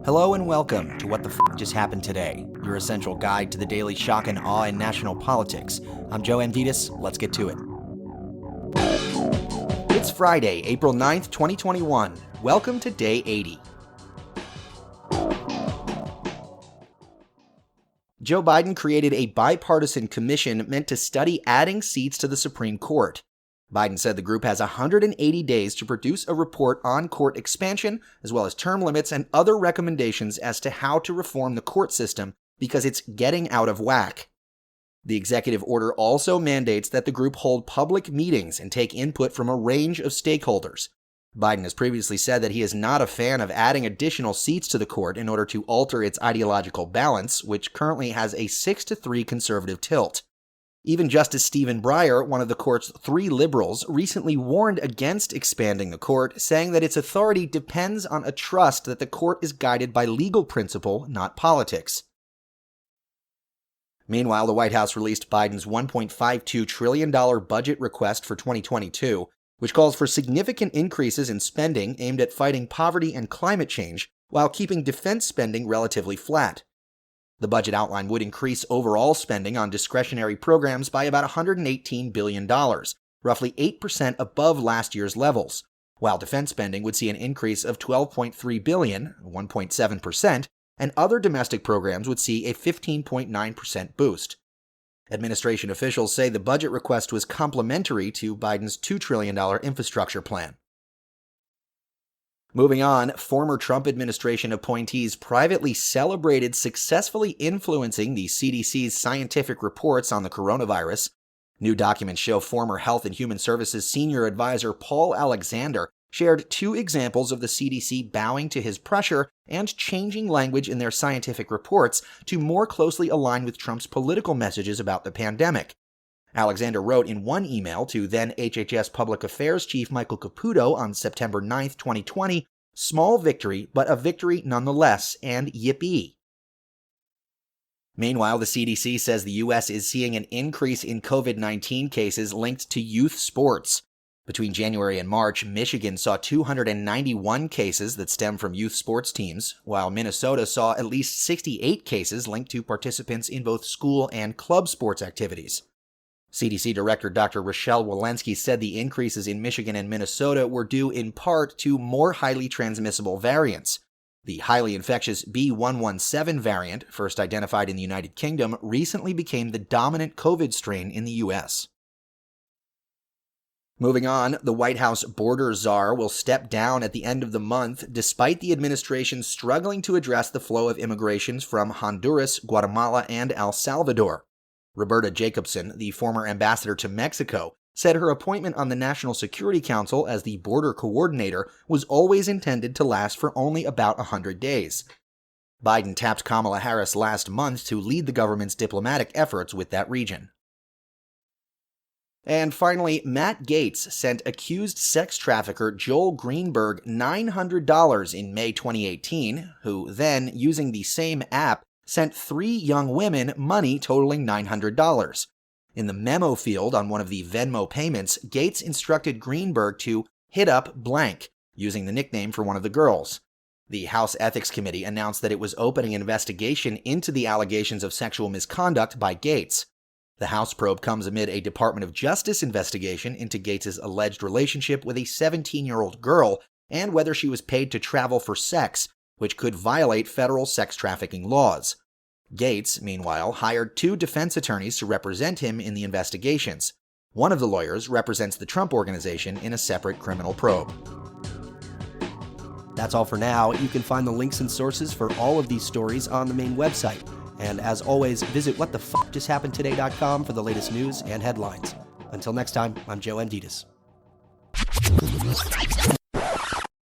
Hello and welcome to What the F*** Just Happened Today, your essential guide to the daily shock and awe in national politics. I'm Joel Greenberg, let's get to it. It's Friday, April 9th, 2021. Welcome to Day 80. Joe Biden created a bipartisan commission meant to study adding seats to the Supreme Court. Biden said the group has 180 days to produce a report on court expansion, as well as term limits and other recommendations as to how to reform the court system because it's getting out of whack. The executive order also mandates that the group hold public meetings and take input from a range of stakeholders. Biden has previously said that he is not a fan of adding additional seats to the court in order to alter its ideological balance, which currently has a 6-3 conservative tilt. Even Justice Stephen Breyer, one of the court's 3 liberals, recently warned against expanding the court, saying that its authority depends on a trust that the court is guided by legal principle, not politics. Meanwhile, the White House released Biden's $1.52 trillion budget request for 2022, which calls for significant increases in spending aimed at fighting poverty and climate change, while keeping defense spending relatively flat. The budget outline would increase overall spending on discretionary programs by about $118 billion, roughly 8% above last year's levels, while defense spending would see an increase of $12.3 billion, 1.7%, and other domestic programs would see a 15.9% boost. Administration officials say the budget request was complementary to Biden's $2 trillion infrastructure plan. Moving on, former Trump administration appointees privately celebrated successfully influencing the CDC's scientific reports on the coronavirus. New documents show former Health and Human Services senior advisor Paul Alexander shared 2 examples of the CDC bowing to his pressure and changing language in their scientific reports to more closely align with Trump's political messages about the pandemic. Alexander wrote in one email to then HHS Public Affairs Chief Michael Caputo on September 9, 2020, "Small victory, but a victory nonetheless, and yippee." Meanwhile, the CDC says the U.S. is seeing an increase in COVID-19 cases linked to youth sports. Between January and March, Michigan saw 291 cases that stem from youth sports teams, while Minnesota saw at least 68 cases linked to participants in both school and club sports activities. CDC Director Dr. Rochelle Walensky said the increases in Michigan and Minnesota were due in part to more highly transmissible variants. The highly infectious B.1.1.7 variant, first identified in the United Kingdom, recently became the dominant COVID strain in the U.S. Moving on, the White House border czar will step down at the end of the month, despite the administration struggling to address the flow of immigrations from Honduras, Guatemala, and El Salvador. Roberta Jacobson, the former ambassador to Mexico, said her appointment on the National Security Council as the border coordinator was always intended to last for only about 100 days. Biden tapped Kamala Harris last month to lead the government's diplomatic efforts with that region. And finally, Matt Gaetz sent accused sex trafficker Joel Greenberg $900 in May 2018, who then, using the same app, sent 3 young women money totaling $900. In the memo field on one of the Venmo payments, Gaetz instructed Greenberg to hit up blank, using the nickname for one of the girls. The House Ethics Committee announced that it was opening an investigation into the allegations of sexual misconduct by Gaetz. The House probe comes amid a Department of Justice investigation into Gaetz's alleged relationship with a 17-year-old girl and whether she was paid to travel for sex, which could violate federal sex trafficking laws. Gaetz, meanwhile, hired 2 defense attorneys to represent him in the investigations. One of the lawyers represents the Trump Organization in a separate criminal probe. That's all for now. You can find the links and sources for all of these stories on the main website. And as always, visit whatthefjusthappenedtoday.com for the latest news and headlines. Until next time, I'm Joel Greenberg.